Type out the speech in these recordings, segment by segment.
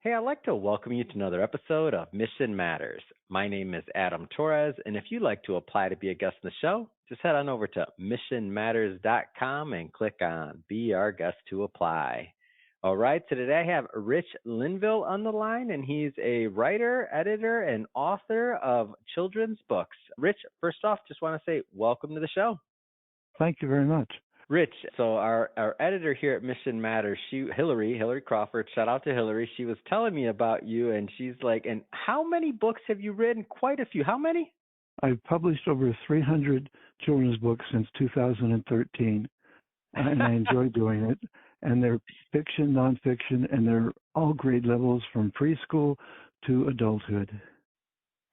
Hey, I'd like to welcome you to another episode of Mission Matters. My name is Adam Torres, and if you'd like to apply to be a guest in the show, just head on over to missionmatters.com and click on Be Our Guest to apply. All right, so today I have Rich Linville on the line, and he's a writer, editor, and author of children's books. Rich, first off, just want to say welcome to the show. Thank you very much. Rich, so our editor here at Mission Matters, Hillary Crawford, shout out to Hillary. She was telling me about you, and she's like, and how many books have you written? Quite a few. How many? I've published over 300 children's books since 2013, and I enjoy doing it. And they're fiction, nonfiction, and they're all grade levels from preschool to adulthood.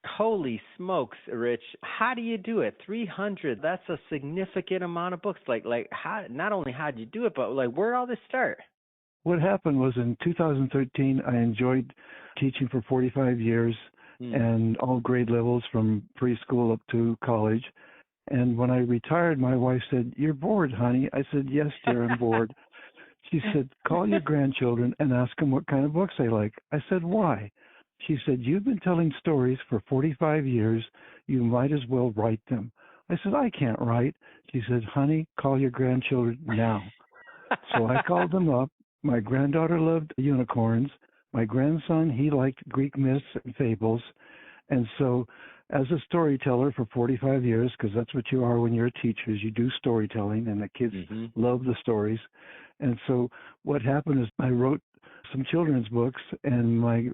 Holy smokes, Rich. How do you do it? 300, that's a significant amount of books. Like how, not only how did you do it, but like where did all this start? What happened was in 2013, I enjoyed teaching for 45 years and all grade levels from preschool up to college. And when I retired, my wife said, "You're bored, honey." I said, "Yes, dear, I'm bored." She said, "Call your grandchildren and ask them what kind of books they like." I said, "Why?" She said, "You've been telling stories for 45 years. You might as well write them." I said, "I can't write." She said, "Honey, call your grandchildren now." So I called them up. My granddaughter loved unicorns. My grandson, he liked Greek myths and fables. And so as a storyteller for 45 years, because that's what you are when you're a teacher, is you do storytelling, and the kids love the stories. And so what happened is I wrote some children's books, and my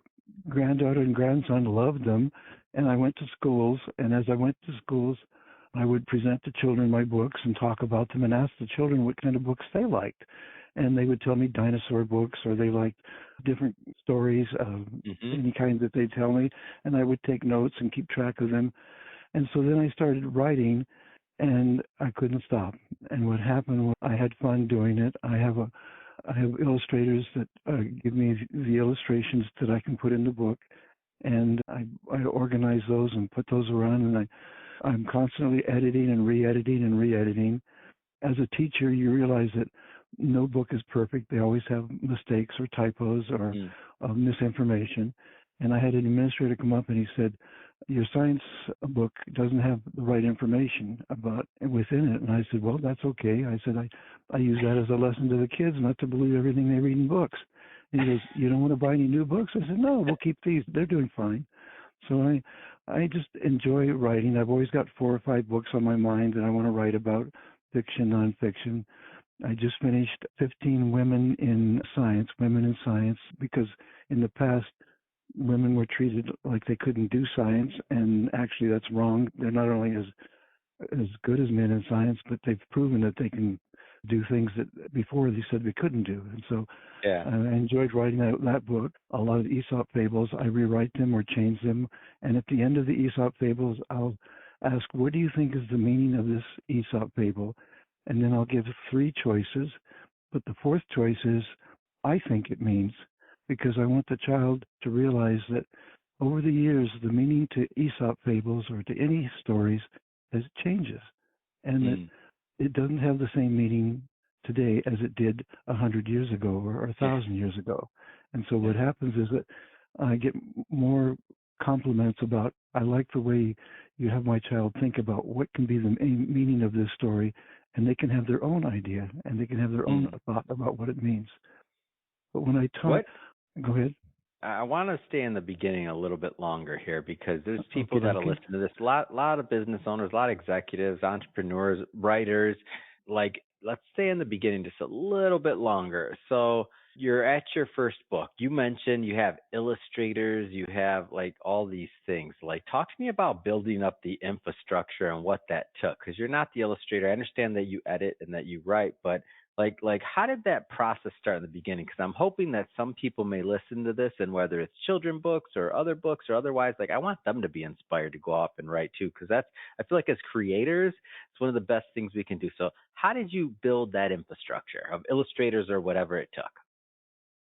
granddaughter and grandson loved them. And I went to schools, and as I went to schools, I would present to children my books and talk about them and ask the children what kind of books they liked. And they would tell me dinosaur books, or they liked different stories of any kind that they'd tell me. And I would take notes and keep track of them. And so then I started writing, and I couldn't stop. And what happened was I had fun doing it. I have illustrators that give me the illustrations that I can put in the book, and I organize those and put those around, and I'm constantly editing and re-editing. As a teacher, you realize that no book is perfect. They always have mistakes or typos or misinformation. And I had an administrator come up and he said, "Your science book doesn't have the right information about within it." And I said, "Well, that's okay." I said, I use that as a lesson to the kids not to believe everything they read in books. And he goes, "You don't want to buy any new books?" I said, "No, we'll keep these. They're doing fine." So I just enjoy writing. I've always got 4 or 5 books on my mind that I want to write about, fiction, nonfiction. I just finished 15 women in science, because in the past, women were treated like they couldn't do science, and actually that's wrong. They're not only as good as men in science, but they've proven that they can do things that before they said we couldn't do. And so I enjoyed writing that book. A lot of Aesop fables, I rewrite them or change them. And at the end of the Aesop fables, I'll ask, "What do you think is the meaning of this Aesop fable?" And then I'll give 3 choices. But the 4th choice is, I think it means, because I want the child to realize that over the years, the meaning to Aesop fables or to any stories changes, and that it doesn't have the same meaning today as it did 100 years ago or 1,000 years ago. And so what happens is that I get more compliments about, "I like the way you have my child think about what can be the meaning of this story," and they can have their own idea and they can have their own thought about what it means. But when I talk, go ahead. I want to stay in the beginning a little bit longer here because there's people that'll listen to this. A lot of business owners, a lot of executives, entrepreneurs, writers. Like, let's stay in the beginning just a little bit longer. So you're at your first book. You mentioned you have illustrators, you have like all these things. Like, talk to me about building up the infrastructure and what that took. Because you're not the illustrator. I understand that you edit and that you write, but like how did that process start in the beginning? Because I'm hoping that some people may listen to this, and whether it's children books or other books or otherwise, like I want them to be inspired to go off and write too, because I feel like as creators, it's one of the best things we can do. So how did you build that infrastructure of illustrators or whatever it took?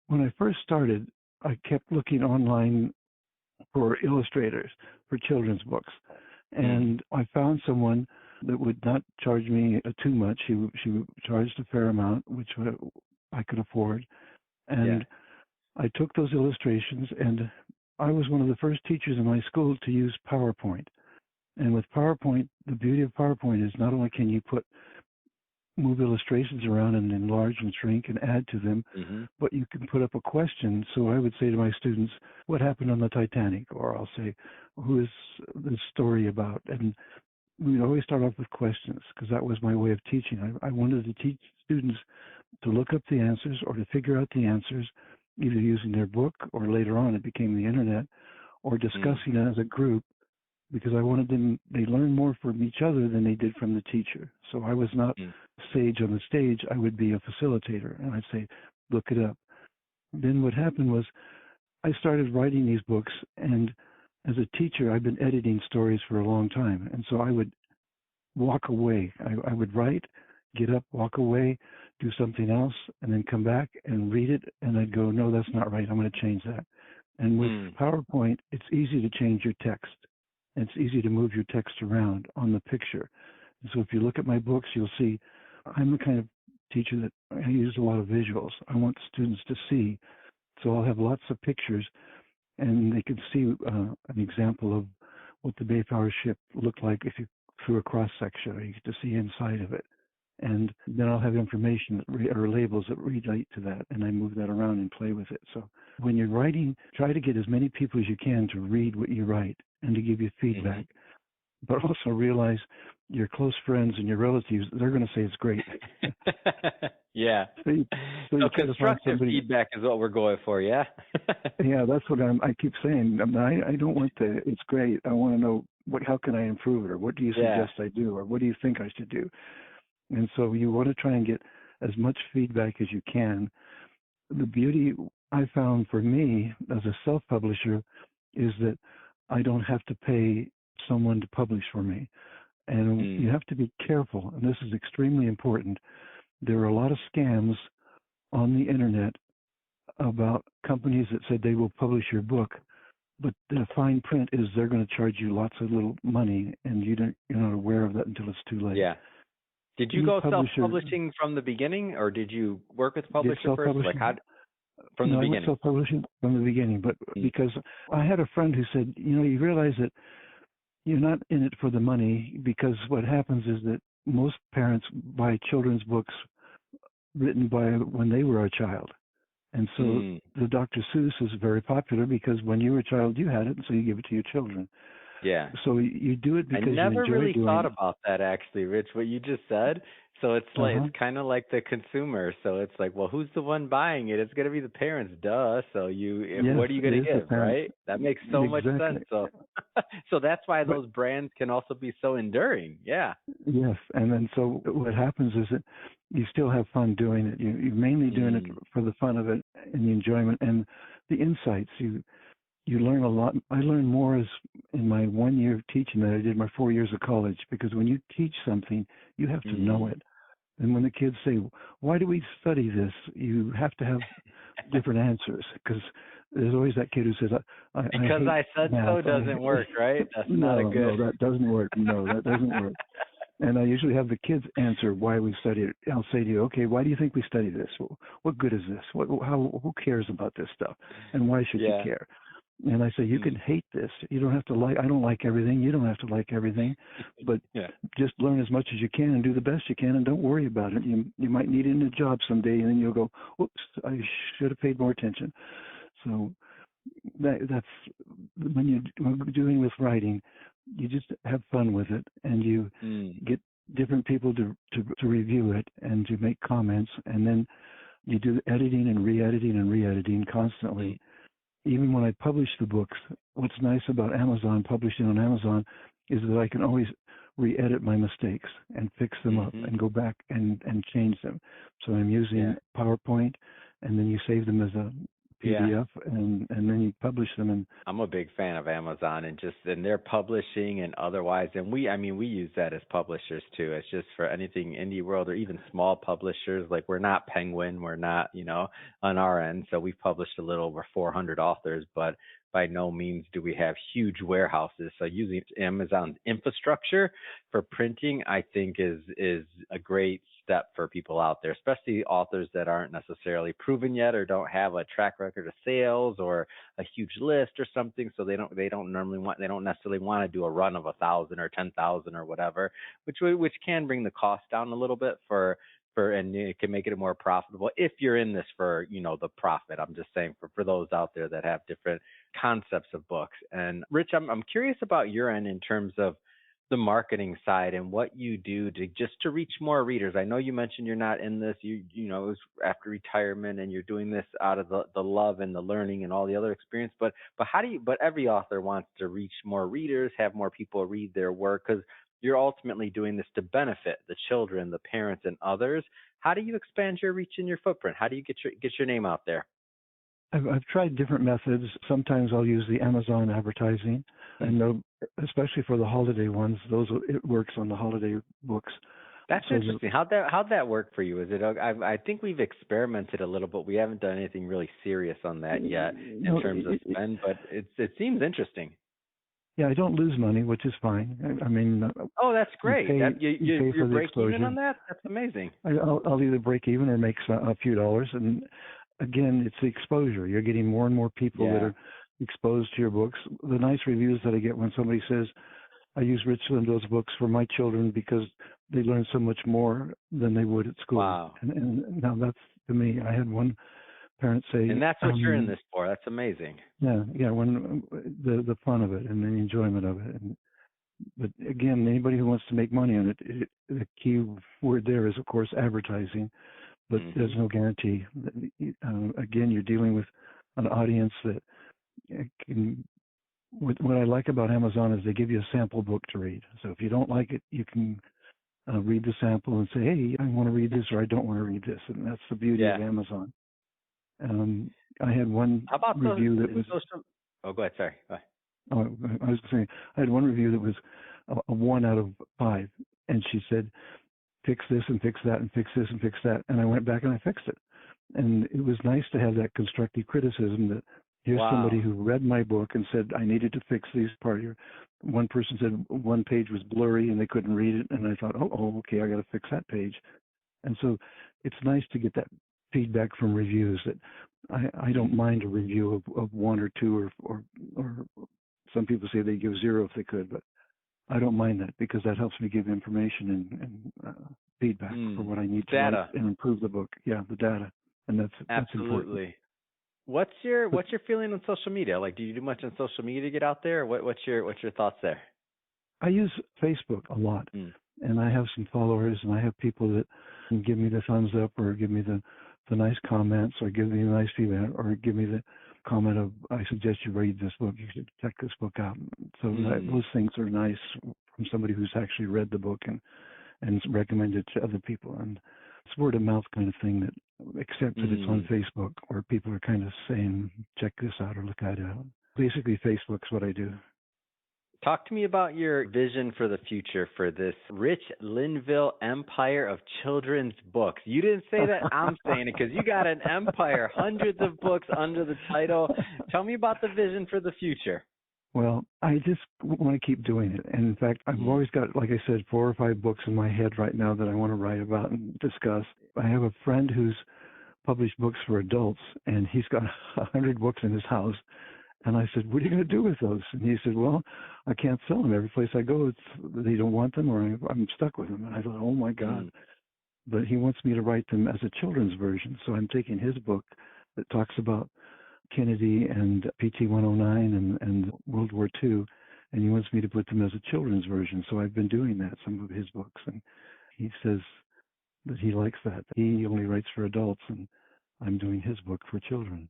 When I first started, I kept looking online for illustrators for children's books, and I found someone that would not charge me too much. She charged a fair amount, which I could afford, and I took those illustrations, and I was one of the first teachers in my school to use PowerPoint. And with PowerPoint, the beauty of PowerPoint is not only can you move illustrations around and enlarge and shrink and add to them, but you can put up a question. So I would say to my students, what happened on the Titanic? Or I'll say, who is this story about? And we'd always start off with questions because that was my way of teaching. I wanted to teach students to look up the answers or to figure out the answers, either using their book or later on it became the internet, or discussing it as a group, because I wanted them, they learn more from each other than they did from the teacher. So I was not sage on the stage, I would be a facilitator, and I'd say, look it up. Then what happened was I started writing these books, and as a teacher, I've been editing stories for a long time, and so I would walk away. I would write, get up, walk away, do something else, and then come back and read it, and I'd go, no, that's not right, I'm going to change that. And with PowerPoint, it's easy to change your text. It's easy to move your text around on the picture. And so if you look at my books, you'll see I'm the kind of teacher that I use a lot of visuals. I want students to see. So I'll have lots of pictures, and they can see an example of what the Mayflower ship looked like if you threw a cross-section, or you get to see inside of it. And then I'll have information or labels that relate to that, and I move that around and play with it. So when you're writing, try to get as many people as you can to read what you write and to give you feedback. But also realize your close friends and your relatives, they're going to say it's great. Yeah. So constructive feedback is what we're going for, yeah? Yeah, that's what I keep saying. I don't want it's great. I want to know, how can I improve it? Or what do you suggest I do? Or what do you think I should do? And so you want to try and get as much feedback as you can. The beauty I found for me as a self-publisher is that I don't have to pay someone to publish for me. And you have to be careful, and this is extremely important. There are a lot of scams on the internet about companies that said they will publish your book, but the fine print is they're going to charge you lots of little money, and you're not aware of that until it's too late. Yeah. Did you go self-publishing from the beginning, or did you work with a publisher first? Like from the beginning? I went self-publishing from the beginning, but because I had a friend who said, you realize that you're not in it for the money, because what happens is that most parents buy children's books written by when they were a child. And so the Dr. Seuss is very popular because when you were a child, you had it, and so you give it to your children. Yeah. So you do it because you enjoy doing it. I never really thought about that, actually, Rich, what you just said. So it's like it's kind of like the consumer. So it's like, well, who's the one buying it? It's going to be the parents, duh. So what are you going to give, right? That makes so much sense. So so that's why those brands can also be so enduring. Yeah. Yes, and then so what happens is that you still have fun doing it. You're mainly doing it for the fun of it and the enjoyment and the insights. You learn a lot. I learned more in my 1 year of teaching than I did my 4 years of college, because when you teach something, you have to know it. And when the kids say, why do we study this? You have to have different answers, because there's always that kid who says, because I said math. So doesn't work, right? That's not a good. No, that doesn't work. No, that doesn't work. And I usually have the kids answer why we study it. I'll say to you, okay, why do you think we study this? What good is this? Who cares about this stuff? And why should you care? And I say, you can hate this. You don't have to like, I don't like everything. You don't have to like everything, but just learn as much as you can and do the best you can, and don't worry about it. You might need it in a job someday, and then you'll go, whoops, I should have paid more attention. So that's when you're doing with writing, you just have fun with it, and you get different people to review it and to make comments, and then you do editing and re-editing constantly. Even when I publish the books, what's nice about publishing on Amazon, is that I can always re-edit my mistakes and fix them up and go back and change them. So I'm using PowerPoint, and then you save them as a PDF, and then you publish them. And I'm a big fan of Amazon and their publishing and otherwise. And we use that as publishers too. It's just for anything indie world or even small publishers. Like, we're not Penguin, we're not, on our end. So we've published a little over 400 authors, but by no means do we have huge warehouses. So using Amazon's infrastructure for printing, I think is a great step for people out there, especially authors that aren't necessarily proven yet or don't have a track record of sales or a huge list or something. So they don't necessarily want to do a run of 1,000 or 10,000 or whatever, which can bring the cost down a little bit and it can make it more profitable if you're in this for, the profit. I'm just saying for those out there that have different concepts of books. And Rich, I'm curious about your end in terms of the marketing side and what you do to reach more readers. I know you mentioned you're not in this, it was after retirement and you're doing this out of the love and the learning and all the other experience, but every author wants to reach more readers, have more people read their work, because you're ultimately doing this to benefit the children, the parents, and others. How do you expand your reach and your footprint? How do you get your name out there? I've tried different methods. Sometimes I'll use the Amazon advertising, and especially for the holiday ones, it works on the holiday books. That's interesting. How'd that work for you? Is it? I think we've experimented a little, but we haven't done anything really serious on that yet in terms of spend. But it seems interesting. Yeah, I don't lose money, which is fine. I mean, oh, that's great. You're breaking even on that? That's amazing. I'll either break even or make a few dollars. And again, it's the exposure. You're getting more and more people that are exposed to your books. The nice reviews that I get when somebody says, I use Rich Linville's books for my children because they learn so much more than they would at school. Wow. And now that's, to me, I had one parent say, and that's what you're in this for. That's amazing. Yeah. When the fun of it and the enjoyment of it. But again, anybody who wants to make money on it, the key word there is, of course, advertising. But there's no guarantee. Again, you're dealing with an audience that can. What I like about Amazon is they give you a sample book to read. So if you don't like it, you can read the sample and say, hey, I want to read this or I don't want to read this. And that's the beauty of Amazon. I had one review that was... Oh, go ahead. Sorry. Go ahead. Oh, I was saying, I had one review that was a 1 out of 5. And she said, fix this and fix that and fix this and fix that. And I went back and I fixed it. And it was nice to have that constructive criticism that here's somebody who read my book and said, I needed to fix these part here. One person said one page was blurry and they couldn't read it. And I thought, okay, I got to fix that page. And so it's nice to get that feedback from reviews that I don't mind a review of 1 or 2 or some people say they give 0 if they could, but I don't mind that because that helps me give information and feedback for what I need to write and improve the book. Yeah, the data. And that's important. What's your feeling on social media? Like, do you do much on social media to get out there? What's your thoughts there? I use Facebook a lot, and I have some followers, and I have people that give me the thumbs up or give me the nice comments or give me the nice feedback or give me the comment of, I suggest you read this book. You should check this book out. So those things are nice from somebody who's actually read the book and recommended it to other people. And it's word of mouth kind of thing that, except that it's on Facebook where people are kind of saying, check this out or look at it. Basically, Facebook's what I do. Talk to me about your vision for the future for this Rich Linville empire of children's books. You didn't say that. I'm saying it because you got an empire, hundreds of books under the title. Tell me about the vision for the future. Well, I just want to keep doing it. And in fact, I've always got, like I said, 4 or 5 books in my head right now that I want to write about and discuss. I have a friend who's published books for adults, and he's got 100 books in his house. And I said, what are you going to do with those? And he said, well, I can't sell them. Every place I go, they don't want them or I'm stuck with them. And I thought, oh, my God. But he wants me to write them as a children's version. So I'm taking his book that talks about Kennedy and PT 109 and World War II, and he wants me to put them as a children's version. So I've been doing that, some of his books. And he says that he likes that. He only writes for adults, and I'm doing his book for children.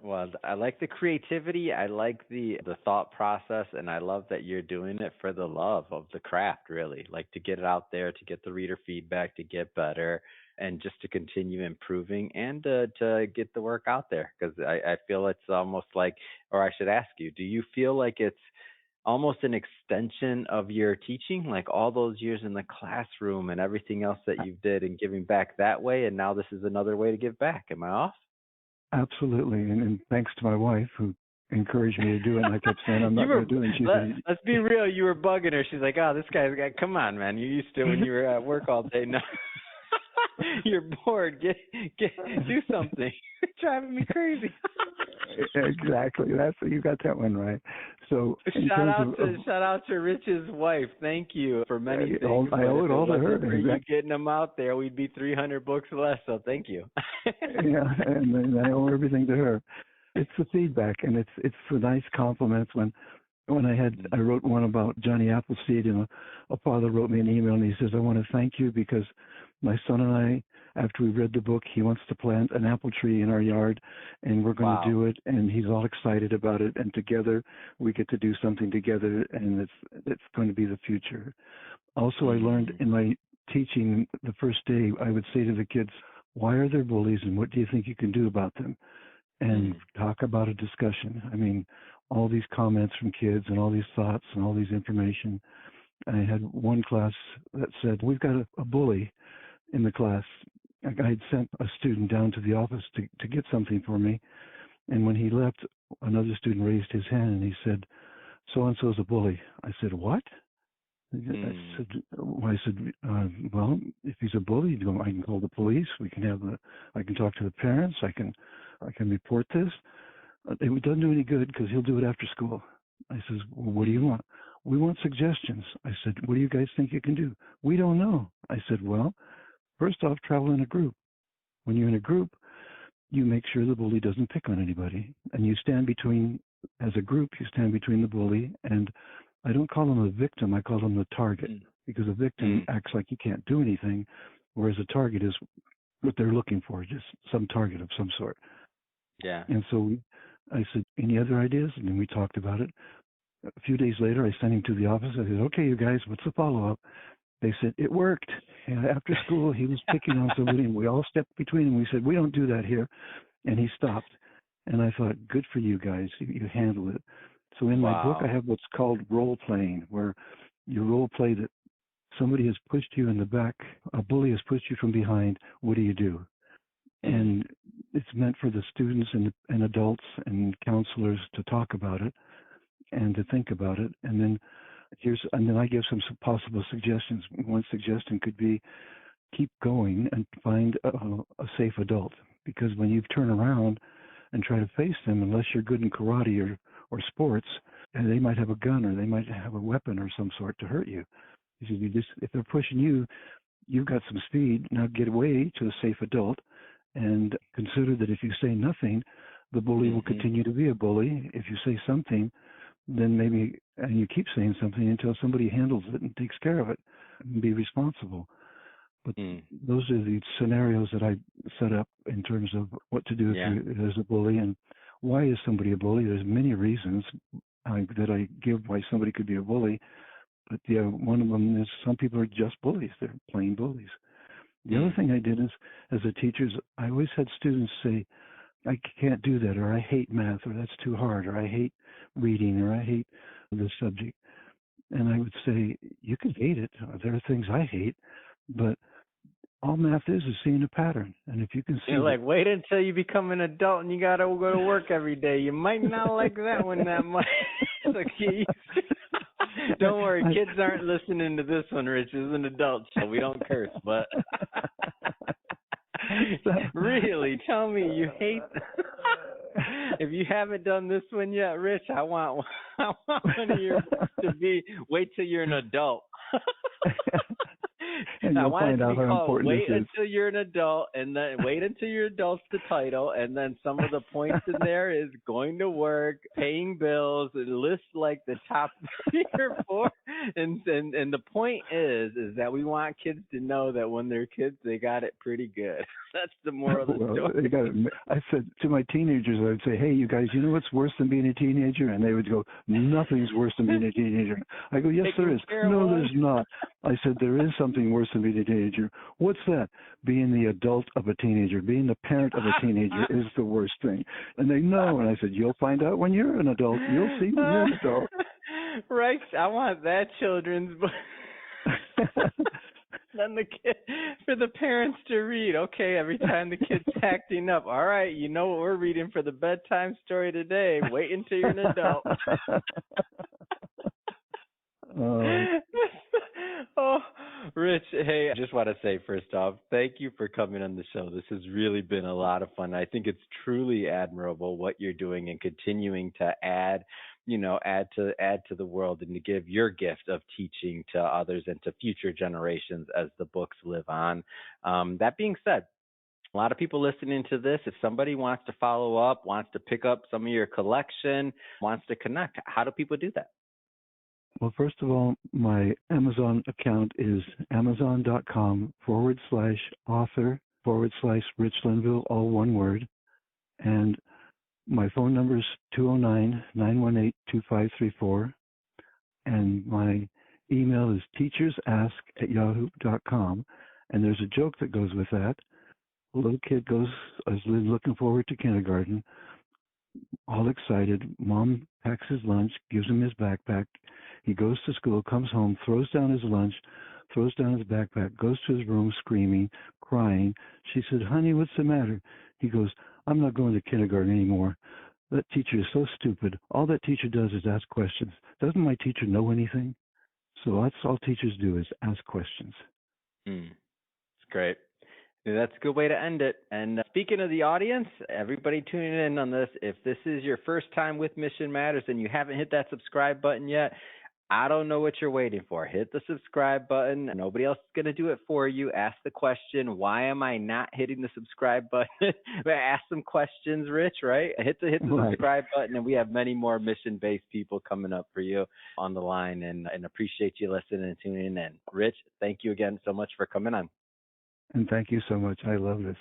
Well, I like the creativity. I like the thought process, and I love that you're doing it for the love of the craft, really, like to get it out there, to get the reader feedback, to get better, and just to continue improving and to get the work out there. Because I feel it's almost like, or I should ask you, do you feel like it's almost an extension of your teaching, like all those years in the classroom and everything else that you did and giving back that way, and now this is another way to give back? Am I off? Absolutely, and thanks to my wife who encouraged me to do it. And I kept saying I'm not going to do it. And let's be real, you were bugging her. She's like, "Oh, this guy's got. Come on, man. You used to when you were at work all day." No. You're bored. Get do something. You're driving me crazy. Exactly. You got that one right. So shout out to Rich's wife. Thank you for many things. I owe it all to her. For you getting them out there, we'd be 300 books less. So thank you. Yeah, and I owe everything to her. It's the feedback, and it's the nice compliments when I wrote one about Johnny Appleseed, and a father wrote me an email, and he says, I want to thank you because my son and I, after we read the book, he wants to plant an apple tree in our yard, and we're going to do it, and he's all excited about it, and together we get to do something together, and it's going to be the future. Also, I learned in my teaching the first day, I would say to the kids, why are there bullies, and what do you think you can do about them? And talk about a discussion. I mean, all these comments from kids and all these thoughts and all these information. I had one class that said, we've got a bully in the class. I had sent a student down to the office to get something for me. And when he left, another student raised his hand and he said, so-and-so's a bully. I said, what? I said, well, if he's a bully, I can call the police. I can talk to the parents. I can report this. It doesn't do any good because he'll do it after school. I says, well, what do you want? We want suggestions. I said, what do you guys think you can do? We don't know. I said, well, first off, travel in a group. When you're in a group, you make sure the bully doesn't pick on anybody. And as a group, you stand between the bully and I don't call them a victim, I call them the target, because a victim acts like you can't do anything, whereas a target is what they're looking for, just some target of some sort. Yeah. And so I said, any other ideas? And then we talked about it. A few days later, I sent him to the office. I said, okay, you guys, what's the follow-up? They said, it worked. And after school, he was picking on somebody, and we all stepped between him. We said, we don't do that here. And he stopped. And I thought, good for you guys. You handle it. So in my book, I have what's called role playing, where you role play that somebody has pushed you in the back, a bully has pushed you from behind. What do you do? And it's meant for the students and adults and counselors to talk about it and to think about it. And then I give some possible suggestions. One suggestion could be keep going and find a safe adult, because when you turn around and try to face them, unless you're good in karate or sports, and they might have a gun or they might have a weapon or some sort to hurt you. If they're pushing you, you've got some speed. Now get away to a safe adult and consider that if you say nothing, the bully will continue to be a bully. If you say something, then maybe, and you keep saying something until somebody handles it and takes care of it and be responsible. But those are the scenarios that I set up in terms of what to do if you're as a bully and why is somebody a bully. There's many reasons that I give why somebody could be a bully. But one of them is some people are just bullies. They're plain bullies. The other thing I did is, as a teacher, I always had students say, I can't do that, or I hate math, or that's too hard, or I hate reading, or I hate this subject. And I would say, you can hate it. There are things I hate, but all math is seeing a pattern. And if you can see wait until you become an adult and you got to go to work every day. You might not like that one that much. Don't worry, kids aren't listening to this one, Rich. This is an adult show. We don't curse, but really, tell me you hate. If you haven't done this one yet, Rich, I want one of your to be. Wait till you're an adult. And you'll find out how important Wait until you're an adult, and then wait until you're adult's the title, and then some of the points in there is going to work, paying bills, and list like the top 3 or 4. And the point is that we want kids to know that when they're kids, they got it pretty good. That's the moral of the story. They got it. I said to my teenagers, I would say, hey, you guys, you know what's worse than being a teenager? And they would go, nothing's worse than being a teenager. I go, yes, there is. No, there's not. I said, there is something worse than being a teenager. What's that? Being the adult of a teenager, being the parent of a teenager is the worst thing. And they know. And I said, you'll find out when you're an adult. You'll see when you're an adult. Right. I want that children's book. Then the kid, for the parents to read. Okay, every time the kid's acting up. All right, you know what we're reading for the bedtime story today. Wait until you're an adult. Rich, hey, I just want to say first off, thank you for coming on the show. This has really been a lot of fun. I think it's truly admirable what you're doing and continuing to add to the world and to give your gift of teaching to others and to future generations as the books live on. That being said, a lot of people listening to this, if somebody wants to follow up, wants to pick up some of your collection, wants to connect, how do people do that? Well, first of all, my Amazon account is amazon.com/author/Rich Linville, all one word. And my phone number is 209-918-2534. And my email is teachersask@yahoo.com. And there's a joke that goes with that. A little kid is looking forward to kindergarten, all excited. Mom packs his lunch, gives him his backpack. He goes to school, comes home, throws down his lunch, throws down his backpack, goes to his room screaming, crying. She said, "Honey, what's the matter?" He goes, "I'm not going to kindergarten anymore. That teacher is so stupid. All that teacher does is ask questions. Doesn't my teacher know anything?" So that's all teachers do, is ask questions. It's great. That's a good way to end it. And speaking of the audience, everybody tuning in on this, if this is your first time with Mission Matters and you haven't hit that subscribe button yet, I don't know what you're waiting for. Hit the subscribe button. Nobody else is going to do it for you. Ask the question, why am I not hitting the subscribe button? Ask some questions, Rich, right? Hit the subscribe button, and we have many more mission-based people coming up for you on the line, and appreciate you listening and tuning in. Rich, thank you again so much for coming on. And thank you so much. I love this.